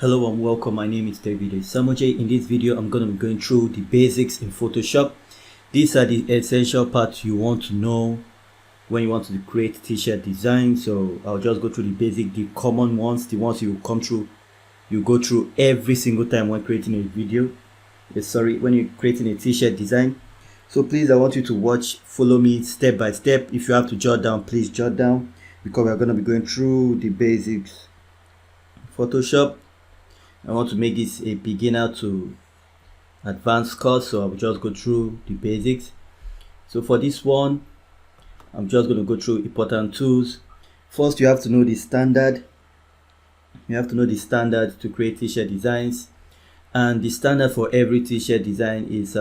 Hello and welcome. My name is David Samoje. In this video, I'm going to be going through the basics in Photoshop. These are the essential parts you want to know when you want to create t-shirt design. So I'll just go through the basic, the common ones, the ones you go through every single time when creating a video. When you're creating a t-shirt design. So please, I want you to follow me step by step. If you have to jot down, please jot down, because we're going to be going through the basics Photoshop. I want to make this a beginner to advanced course, so I'll just go through the basics. So for this one, I'm just going to go through important tools. First, you have to know the standard. You have to know the standard to create t-shirt designs, and the standard for every t-shirt design is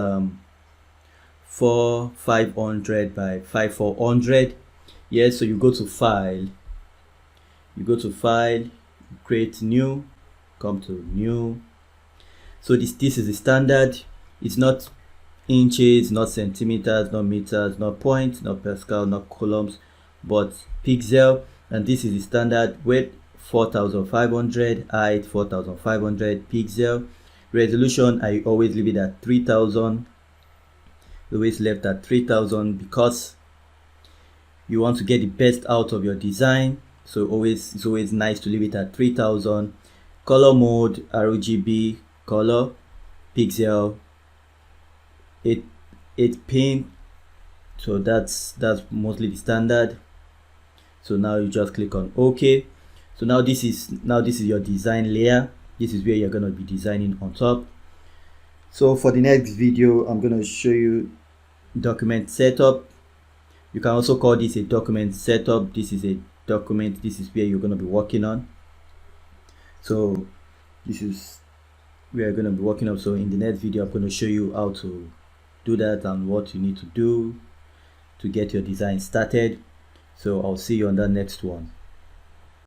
4500 by 5400. Yes, so you go to file, create new, come to new. So this is the standard. It's not inches, not centimeters, not meters, not points, not Pascal, not coulombs, but pixel. And this is the standard. Width 4500, height 4500 pixel. Resolution, I always leave it at 3000. Always left at 3000 because you want to get the best out of your design. So it's always nice to leave it at 3000. Color mode, RGB color, pixel 8 pin. So that's mostly the standard. So now you just click on OK. So now this is your design layer. This is where you're going to be designing on top. So for the next video, I'm going to show you document setup. You can also call this a document setup. This is a document. This is where you're going to be working on. So this is where you're going to be working on. So in the next video, I'm going to show you how to do that and what you need to do to get your design started. So I'll see you on the next one.